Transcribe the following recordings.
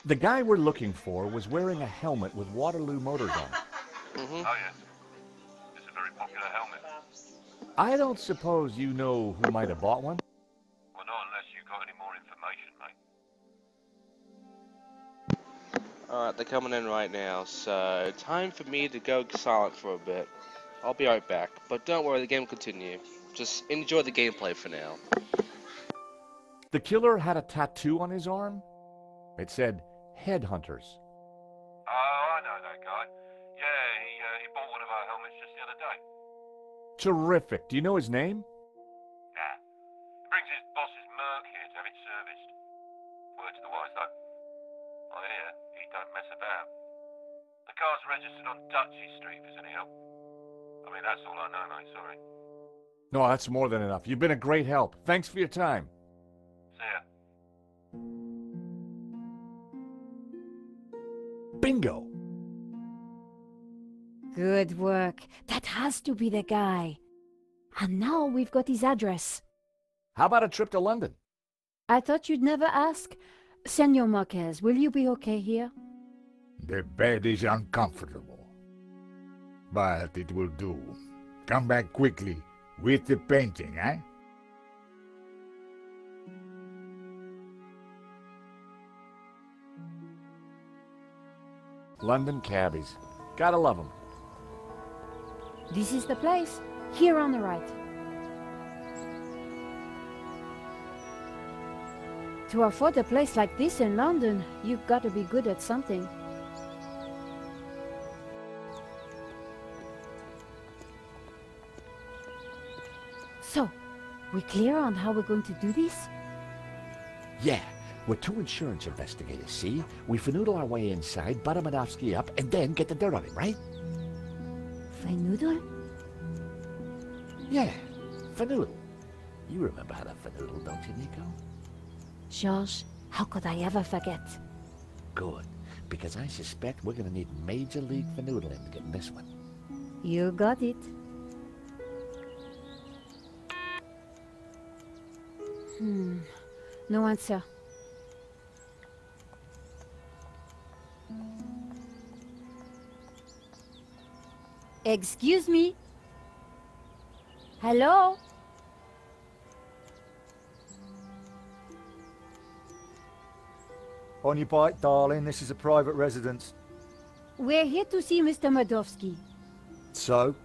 The guy we're looking for was wearing a helmet with Waterloo motors on it. Oh, yes. It's a very popular helmet. I don't suppose you know who might have bought one? Well, not unless you've got any more information, mate. Alright, they're coming in right now, so time for me to go silent for a bit. I'll be right back, but don't worry, the game will continue. Just enjoy the gameplay for now. The killer had a tattoo on his arm. It said, Headhunters. Oh, I know that guy. Yeah, he bought one of our helmets just the other day. Terrific. Do you know his name? Nah. He brings his boss's Merc here to have it serviced. Word to the wise, though. I hear he don't mess about. The car's registered on Dutchy Street, if there's any help. I mean, that's all I know, mate, sorry. No, that's more than enough. You've been a great help. Thanks for your time. See ya. Bingo! Good work. That has to be the guy. And now we've got his address. How about a trip to London? I thought you'd never ask. Senor Marquez, will you be okay here? The bed is uncomfortable, but it will do. Come back quickly with the painting, eh? London cabbies. Gotta love them. This is the place. Here on the right. To afford a place like this in London, you've got to be good at something. So, we clear on how we're going to do this? Yeah, we're two insurance investigators, see? We finagle our way inside, butter Medovsky up, and then get the dirt on him, right? Finagle? Yeah, finagle. You remember how to finagle, don't you, Nico? George, how could I ever forget? Good, because I suspect we're gonna need major league fanoodling to get in this one. You got it. No answer. Excuse me? Hello? On your bike, darling. This is a private residence. We're here to see Mr. Medovsky. So?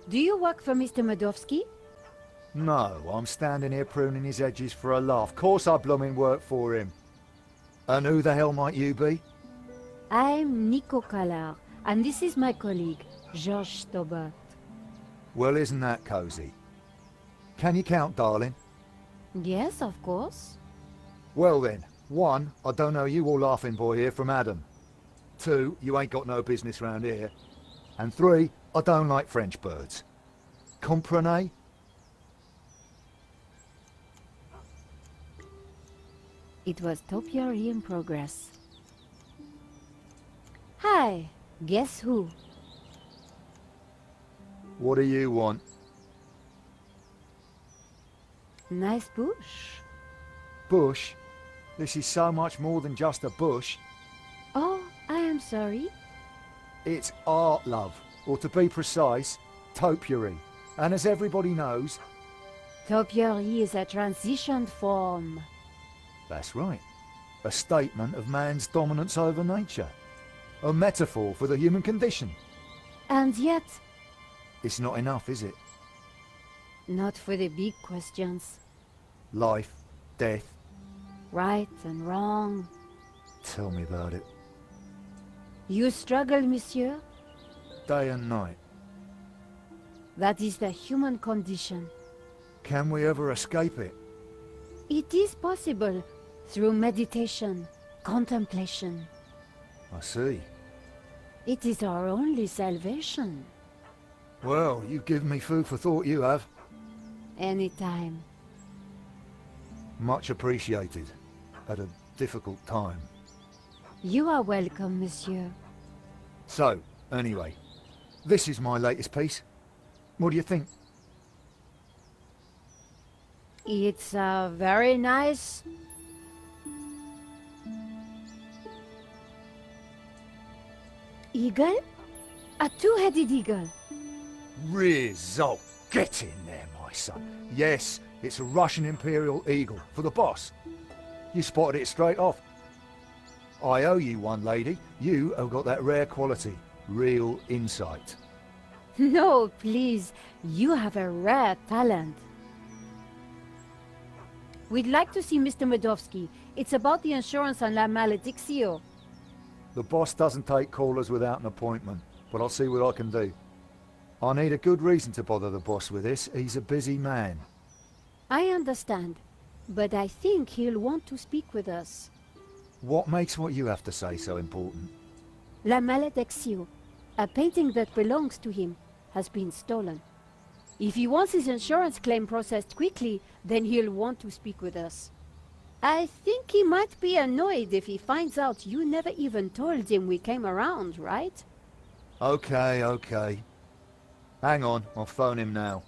Do you work for Mr. Medovsky? No, I'm standing here pruning his edges for a laugh. Course I bloomin' work for him. And who the hell might you be? I'm Nico Callar, and this is my colleague, Georges Stobart. Well, isn't that cosy? Can you count, darling? Yes, of course. Well then, 1, I don't know you or laughing boy here from Adam. 2, you ain't got no business round here. And 3, I don't like French birds. Comprenez? It was topiary in progress. Hi, guess who? What do you want? Nice bush. Bush? This is so much more than just a bush. Oh, I am sorry. It's art, love. Or to be precise, topiary. And as everybody knows... Topiary is a transition form. That's right. A statement of man's dominance over nature. A metaphor for the human condition. And yet... It's not enough, is it? Not for the big questions. Life, death. Right and wrong. Tell me about it. You struggle, monsieur? Day and night. That is the human condition. Can we ever escape it? It is possible, through meditation, contemplation. I see. It is our only salvation. Well, you give me food for thought, you have. Anytime. Much appreciated. At a difficult time. You are welcome, monsieur. So, anyway, this is my latest piece. What do you think? It's very nice. Eagle? A two-headed eagle. Result. Get in there, my son. Yes, it's a Russian Imperial Eagle for the boss. You spotted it straight off. I owe you one, lady. You have got that rare quality. Real insight. No, please. You have a rare talent. We'd like to see Mr. Medovsky. It's about the insurance on La Maledictio. The boss doesn't take callers without an appointment, but I'll see what I can do. I need a good reason to bother the boss with this. He's a busy man. I understand, but I think he'll want to speak with us. What makes what you have to say so important? La Maledictio, a painting that belongs to him, has been stolen. If he wants his insurance claim processed quickly, then he'll want to speak with us. I think he might be annoyed if he finds out you never even told him we came around, right? Okay, okay. Hang on, I'll phone him now.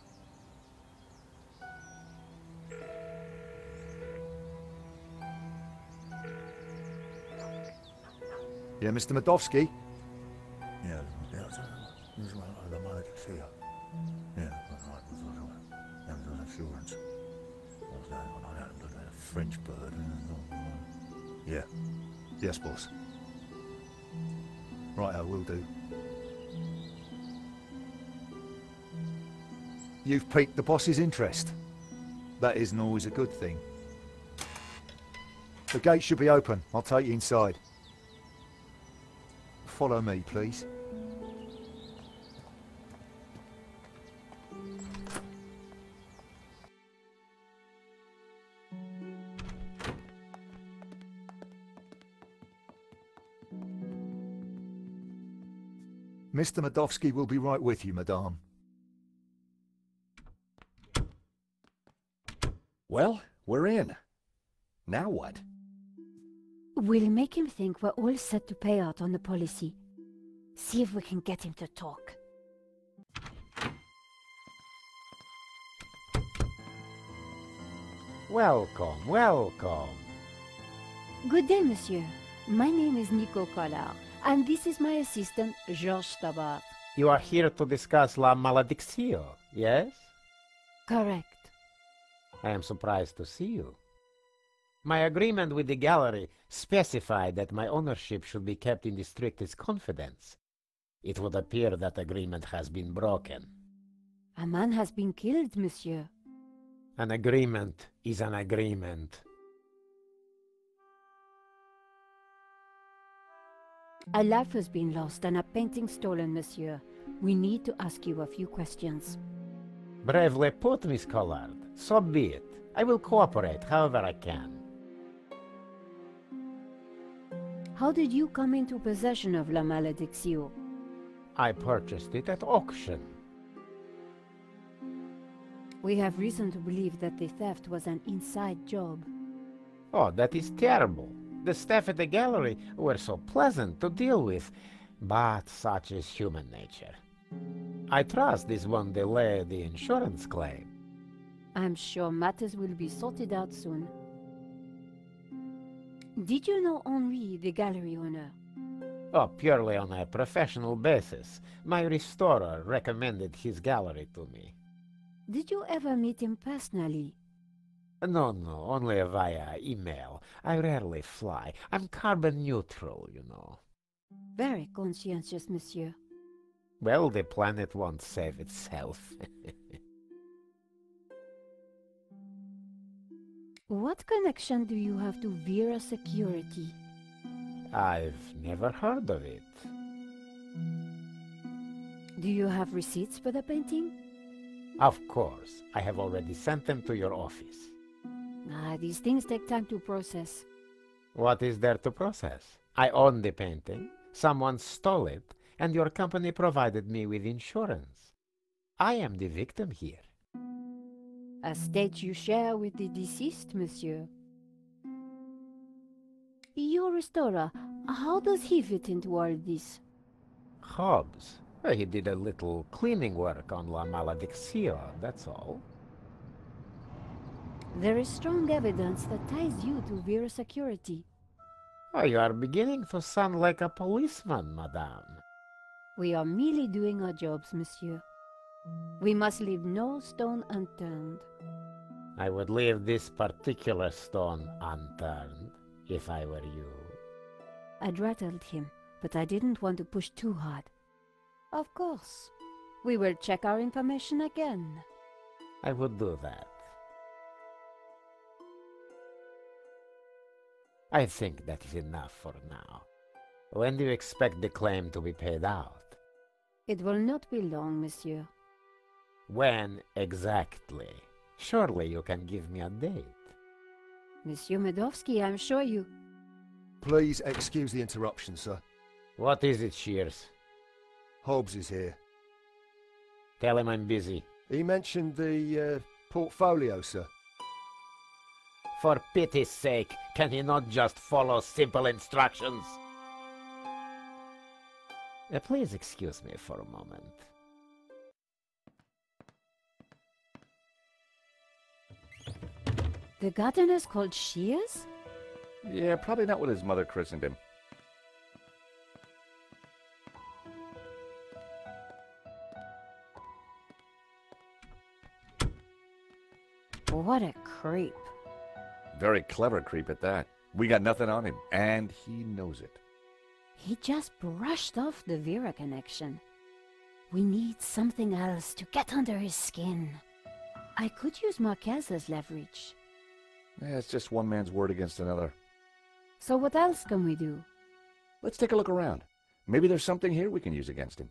Yeah, Mr. Medovsky? Yeah, insurance. French bird. Yeah. Yes, boss. Right, I will do. You've piqued the boss's interest. That isn't always a good thing. The gate should be open. I'll take you inside. Follow me, please. Mr. Medovsky will be right with you, madame. Well, we're in. Now what? We'll make him think we're all set to pay out on the policy. See if we can get him to talk. Welcome, welcome. Good day, monsieur. My name is Nico Collard, and this is my assistant, Georges Tabar. You are here to discuss La Maledictio, yes? Correct. I am surprised to see you. My agreement with the gallery specified that my ownership should be kept in the strictest confidence. It would appear that agreement has been broken. A man has been killed, monsieur. An agreement is an agreement. A life has been lost and a painting stolen, monsieur. We need to ask you a few questions. Bravely put, Miss Collard. So be it. I will cooperate however I can. How did you come into possession of La Maledictio? I purchased it at auction. We have reason to believe that the theft was an inside job. Oh, that is terrible. The staff at the gallery were so pleasant to deal with, but such is human nature. I trust this won't delay the insurance claim. I'm sure matters will be sorted out soon. Did you know Henri, the gallery owner? Oh, purely on a professional basis. My restorer recommended his gallery to me. Did you ever meet him personally? No, only via email. I rarely fly. I'm carbon neutral, you know. Very conscientious, monsieur. Well, the planet won't save itself. What connection do you have to Vera Security? I've never heard of it. Do you have receipts for the painting? Of course. I have already sent them to your office. These things take time to process. What is there to process? I own the painting, someone stole it, and your company provided me with insurance. I am the victim here. A state you share with the deceased, monsieur. Your restorer, how does he fit into all this? Hobbes. He did a little cleaning work on La Maledictio, that's all. There is strong evidence that ties you to Vera security. Oh, you are beginning to sound like a policeman, madame. We are merely doing our jobs, monsieur. We must leave no stone unturned. I would leave this particular stone unturned, if I were you. I'd rattled him, but I didn't want to push too hard. Of course. We will check our information again. I would do that. I think that is enough for now. When do you expect the claim to be paid out? It will not be long, monsieur. When exactly? Surely you can give me a date. Monsieur Medovsky, I'm sure you... Please excuse the interruption, sir. What is it, Shears? Hobbes is here. Tell him I'm busy. He mentioned the portfolio, sir. For pity's sake, can he not just follow simple instructions? Please excuse me for a moment. The gardener's called Shears? Yeah, probably not what his mother christened him. What a creep. Very clever creep at that. We got nothing on him, and he knows it. He just brushed off the Vera connection. We need something else to get under his skin. I could use Marquez as leverage. Yeah, it's just one man's word against another. So what else can we do? Let's take a look around. Maybe there's something here we can use against him.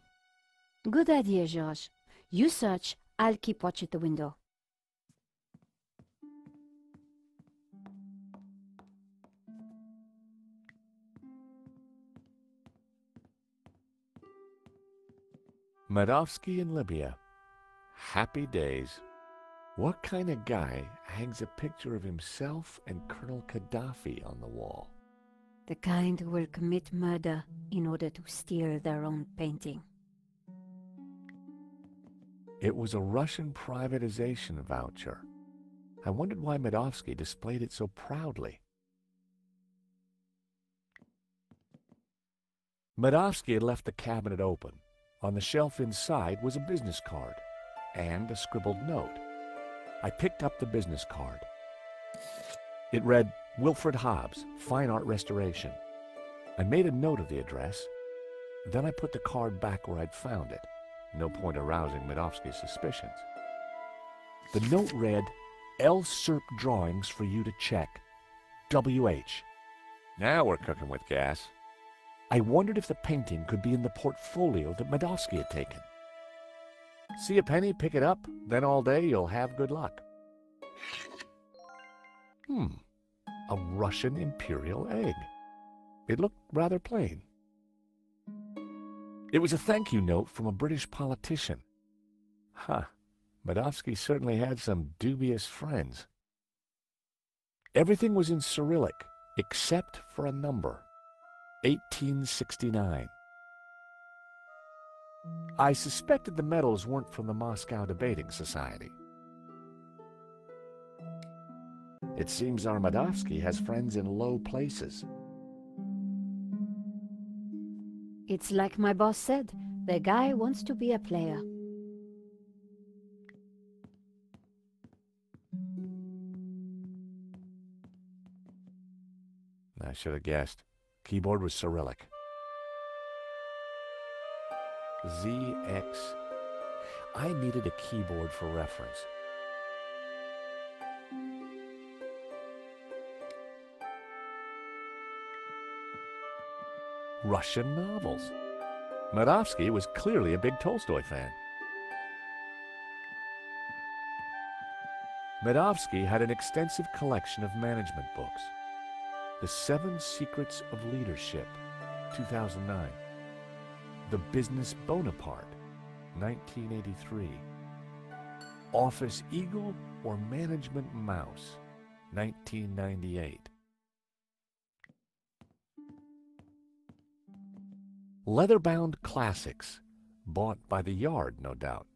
Good idea, George. You search, I'll keep watch at the window. Medovsky in Libya. Happy days. What kind of guy hangs a picture of himself and Colonel Gaddafi on the wall? The kind who will commit murder in order to steal their own painting. It was a Russian privatization voucher. I wondered why Medovsky displayed it so proudly. Medovsky had left the cabinet open. On the shelf inside was a business card and a scribbled note. I picked up the business card. It read, Wilfred Hobbes, Fine Art Restoration. I made a note of the address. Then I put the card back where I'd found it. No point arousing Medovsky's suspicions. The note read, L. Serp drawings for you to check. W.H. Now we're cooking with gas. I wondered if the painting could be in the portfolio that Madoski had taken. See a penny, pick it up, then all day you'll have good luck. A Russian imperial egg. It looked rather plain. It was a thank you note from a British politician. Madoski certainly had some dubious friends. Everything was in Cyrillic, except for a number. 1869. I suspected the medals weren't from the Moscow Debating Society. It seems our Medovsky has friends in low places. It's like my boss said, the guy wants to be a player. I should have guessed. Keyboard was Cyrillic. ZX. I needed a keyboard for reference. Russian novels. Medovsky was clearly a big Tolstoy fan. Medovsky had an extensive collection of management books. The 7 Secrets of Leadership, 2009. The Business Bonaparte, 1983. Office Eagle or Management Mouse, 1998. Leather-bound classics, bought by the yard, no doubt.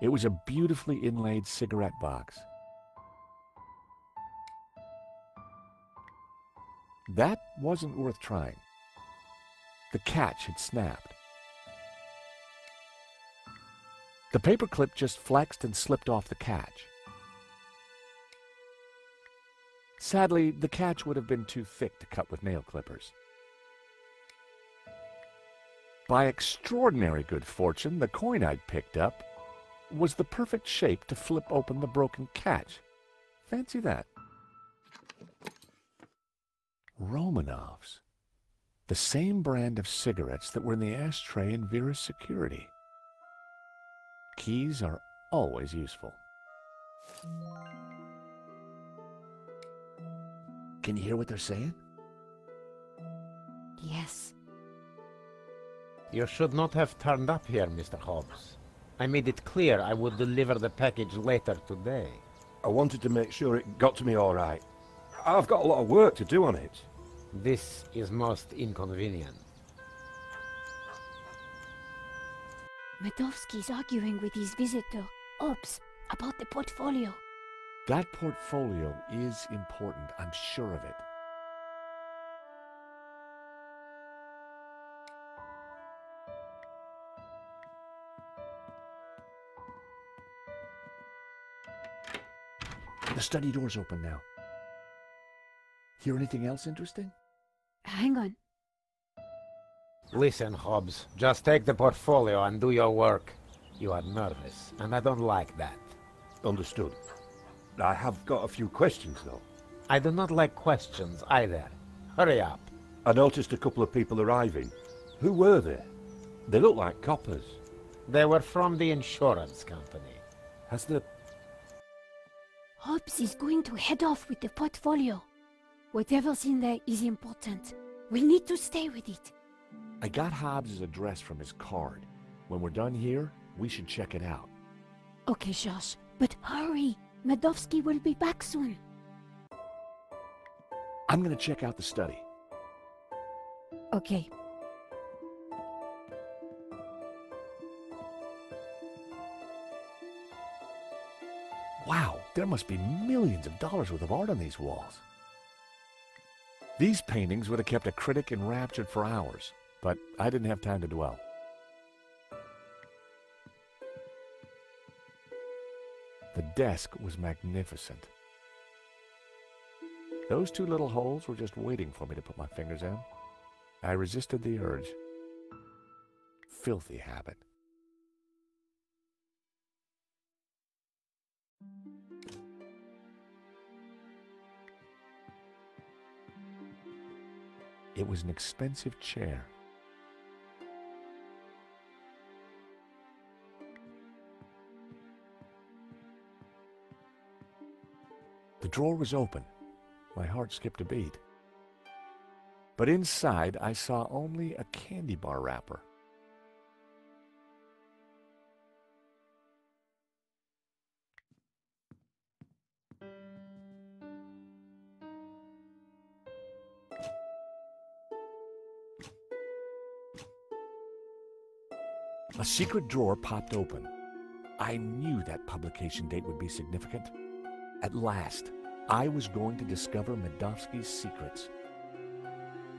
It was a beautifully inlaid cigarette box. That wasn't worth trying. The catch had snapped. The paperclip just flexed and slipped off the catch. Sadly, the catch would have been too thick to cut with nail clippers. By extraordinary good fortune, the coin I'd picked up was the perfect shape to flip open the broken catch. Fancy that. Romanovs. The same brand of cigarettes that were in the ashtray in Vera's security. Keys are always useful. Can you hear what they're saying? Yes. You should not have turned up here, Mr. Hobbes. I made it clear I would deliver the package later today. I wanted to make sure it got to me all right. I've got a lot of work to do on it. This is most inconvenient. Medovsky's arguing with his visitor, Hobbes, about the portfolio. That portfolio is important, I'm sure of it. The study door's open now. Hear anything else interesting? Hang on. Listen, Hobbes, just take the portfolio and do your work. You are nervous, and I don't like that. Understood. I have got a few questions, though. I do not like questions either. Hurry up. I noticed a couple of people arriving. Who were they? They look like coppers. They were from the insurance company. Has the... Hobbes is going to head off with the portfolio. Whatever's in there is important. We need to stay with it. I got Hobbes' address from his card. When we're done here, we should check it out. Okay, Josh, but hurry. Medovsky will be back soon. I'm gonna check out the study. Okay. Wow, there must be millions of dollars worth of art on these walls. These paintings would have kept a critic enraptured for hours, but I didn't have time to dwell. The desk was magnificent. Those two little holes were just waiting for me to put my fingers in. I resisted the urge. Filthy habit. It was an expensive chair. The drawer was open. My heart skipped a beat. But inside, I saw only a candy bar wrapper. A secret drawer popped open. I knew that publication date would be significant. At last, I was going to discover Medovsky's secrets.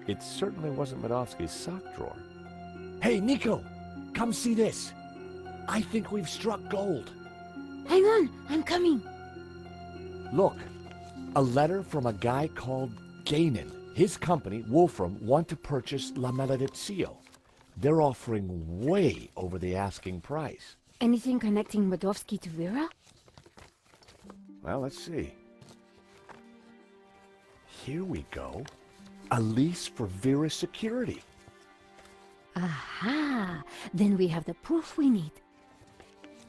It certainly wasn't Medovsky's sock drawer. Hey, Nico! Come see this! I think we've struck gold. Hang on, I'm coming. Look, a letter from a guy called Gainin. His company, Wolfram, want to purchase La Maledizio. They're offering way over the asking price. Anything connecting Medovsky to Vera? Well, let's see. Here we go. A lease for Vera's security. Aha! Then we have the proof we need.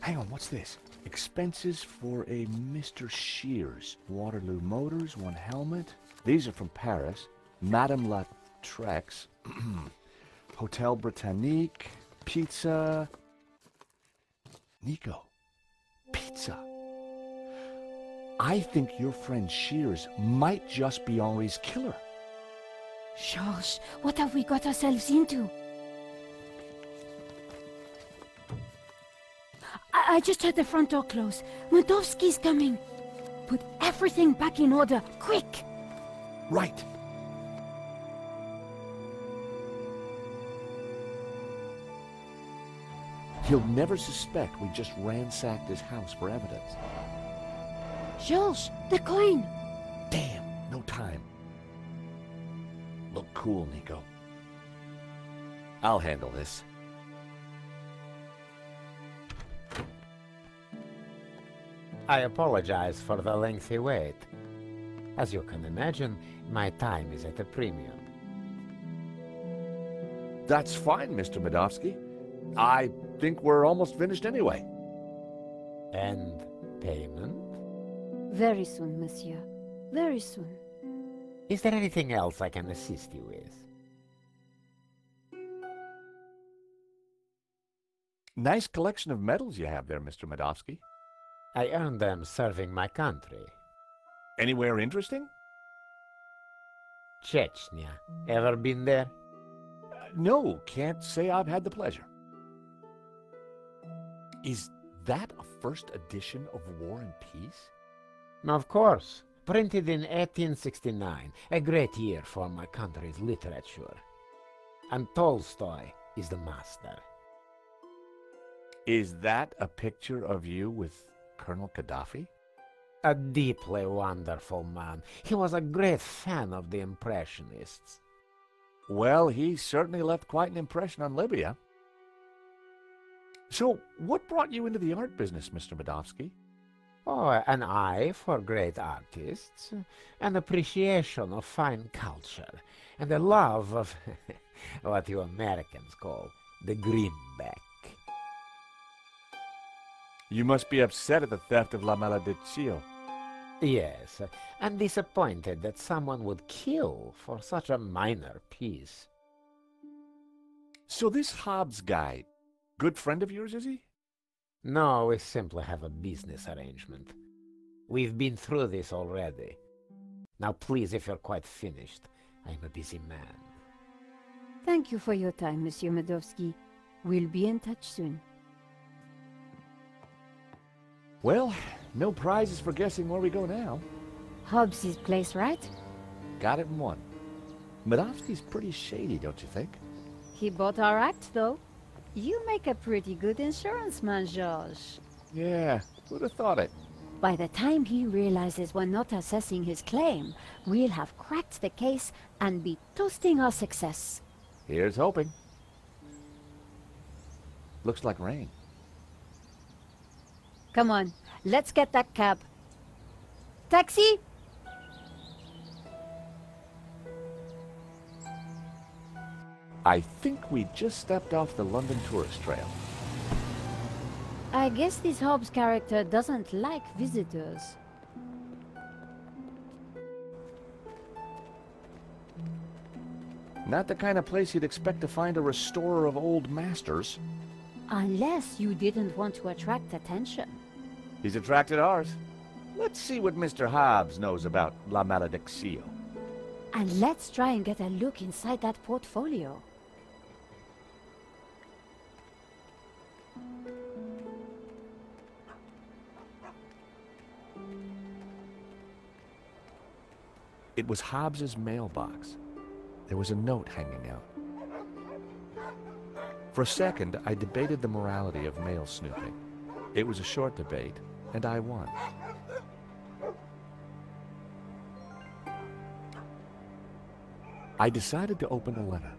Hang on, what's this? Expenses for a Mr. Shears. Waterloo Motors, one helmet. These are from Paris. Madame La Trex. Hotel Britannique. Pizza. Nico. Pizza. I think your friend Shears might just be Henri's killer. George, what have we got ourselves into? I just heard the front door close. Medovsky's coming. Put everything back in order, quick! Right. He'll never suspect we just ransacked his house for evidence. Georges, the coin! Damn, no time. Look cool, Nico. I'll handle this. I apologize for the lengthy wait. As you can imagine, my time is at a premium. That's fine, Mr. Medovsky. I think we're almost finished anyway. And payment? Very soon, monsieur. Very soon. Is there anything else I can assist you with? Nice collection of medals you have there, Mr. Medovsky. I earned them serving my country. Anywhere interesting? Chechnya. Ever been there? No, can't say I've had the pleasure. Is that a first edition of War and Peace? Of course. Printed in 1869. A great year for my country's literature. And Tolstoy is the master. Is that a picture of you with Colonel Gaddafi? A deeply wonderful man. He was a great fan of the Impressionists. Well, he certainly left quite an impression on Libya. So, what brought you into the art business, Mr. Medovsky? Oh, an eye for great artists, an appreciation of fine culture, and a love of what you Americans call the greenback. You must be upset at the theft of La Maledizione. Yes, and disappointed that someone would kill for such a minor piece. So this Hobbes guy, good friend of yours, is he? No, we simply have a business arrangement. We've been through this already. Now please, if you're quite finished, I'm a busy man. Thank you for your time, Monsieur Medovsky. We'll be in touch soon. Well, no prizes for guessing where we go now. Hobbes' place, right? Got it in one. Medovsky's pretty shady, don't you think? He bought our act, though. You make a pretty good insurance man, Georges. Yeah, who'd have thought it? By the time he realizes we're not assessing his claim, we'll have cracked the case and be toasting our success. Here's hoping. Looks like rain. Come on, let's get that cab. Taxi! I think we just stepped off the London tourist trail. I guess this Hobbes character doesn't like visitors. Not the kind of place you'd expect to find a restorer of old masters. Unless you didn't want to attract attention. He's attracted ours. Let's see what Mr. Hobbes knows about La Maledizione. And let's try and get a look inside that portfolio. It was Hobbes's mailbox. There was a note hanging out. For a second, I debated the morality of mail snooping. It was a short debate, and I won. I decided to open the letter.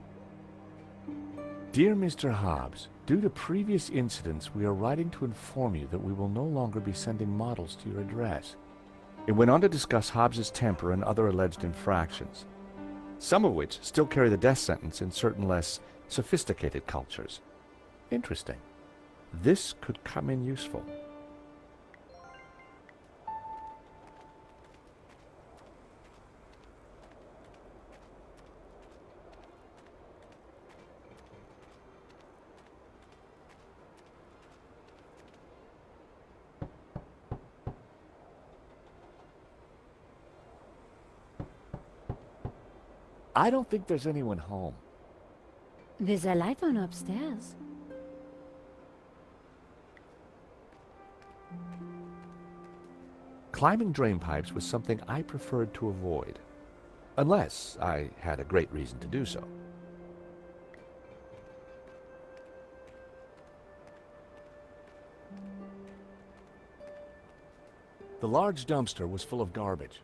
Dear Mr. Hobbes, due to previous incidents, we are writing to inform you that we will no longer be sending models to your address. It went on to discuss Hobbes's temper and other alleged infractions, some of which still carry the death sentence in certain less sophisticated cultures. Interesting. This could come in useful. I don't think there's anyone home. There's a light on upstairs. Climbing drain pipes was something I preferred to avoid, unless I had a great reason to do so. The large dumpster was full of garbage.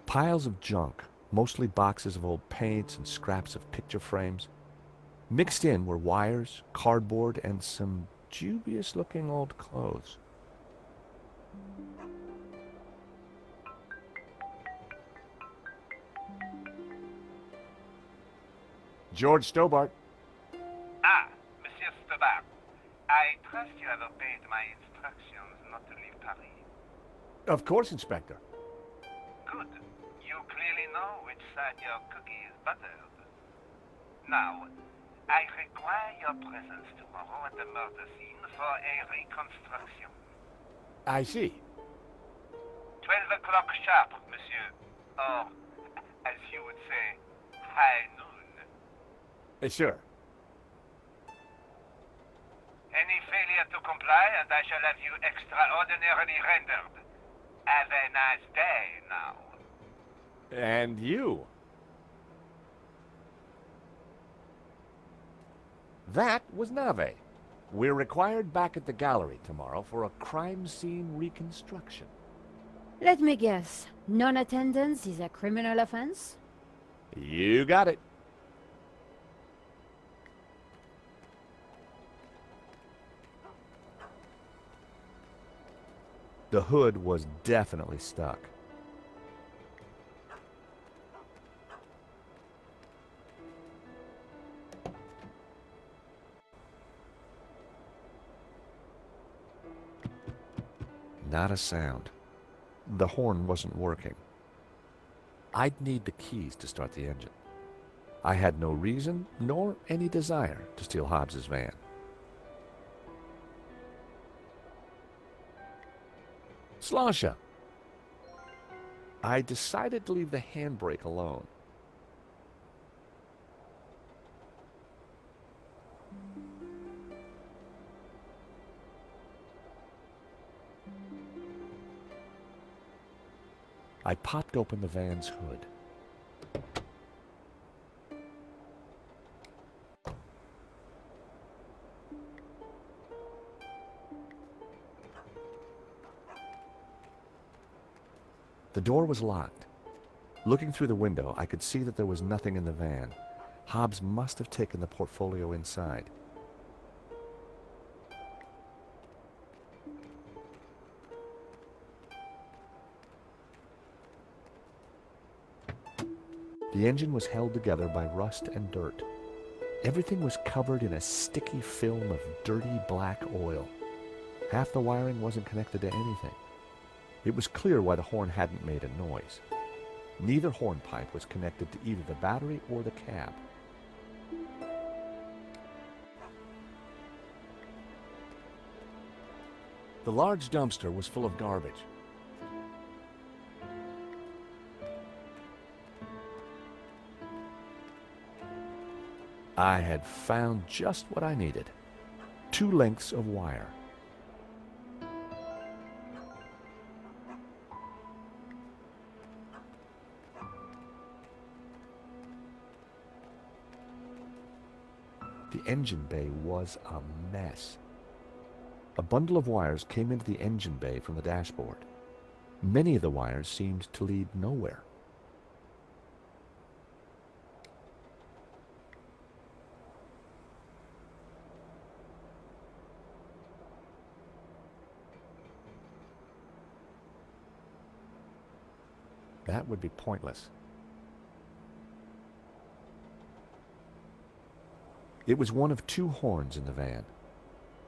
Piles of junk, mostly boxes of old paints and scraps of picture frames. Mixed in were wires, cardboard, and some dubious-looking old clothes. George Stobart. Ah, Monsieur Stobart. I trust you have obeyed my instructions not to leave Paris. Of course, Inspector. Good. You clearly know which side your cookie is buttered. Now, I require your presence tomorrow at the murder scene for a reconstruction. I see. 12 o'clock sharp, monsieur. Or, as you would say, high noon. Sure. Any failure to comply, and I shall have you extraordinarily rendered. Have a nice day now. And you. That was Nave. We're required back at the gallery tomorrow for a crime scene reconstruction. Let me guess. Non-attendance is a criminal offense? You got it. The hood was definitely stuck. Not a sound. The horn wasn't working. I'd need the keys to start the engine. I had no reason nor any desire to steal Hobbes's van. Slosha. I decided to leave the handbrake alone. I popped open the van's hood. The door was locked. Looking through the window, I could see that there was nothing in the van. Hobbes must have taken the portfolio inside. The engine was held together by rust and dirt. Everything was covered in a sticky film of dirty black oil. Half the wiring wasn't connected to anything. It was clear why the horn hadn't made a noise. Neither horn pipe was connected to either the battery or the cab. The large dumpster was full of garbage. I had found just what I needed. 2 lengths of wire. The engine bay was a mess. A bundle of wires came into the engine bay from the dashboard. Many of the wires seemed to lead nowhere. That would be pointless. It was one of 2 horns in the van.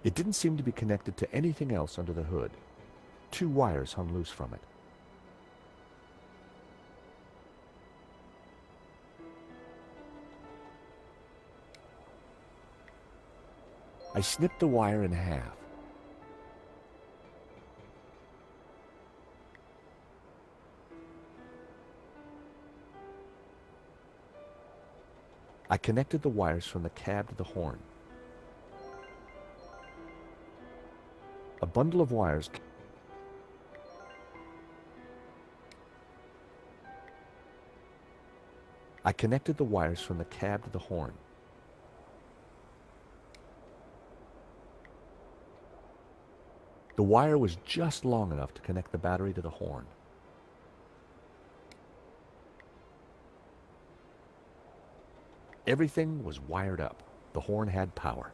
It didn't seem to be connected to anything else under the hood. 2 wires hung loose from it. I snipped the wire in half. I connected the wires from the cab to the horn. A bundle of wires. I connected the wires from the cab to the horn. The wire was just long enough to connect the battery to the horn. Everything was wired up. The horn had power.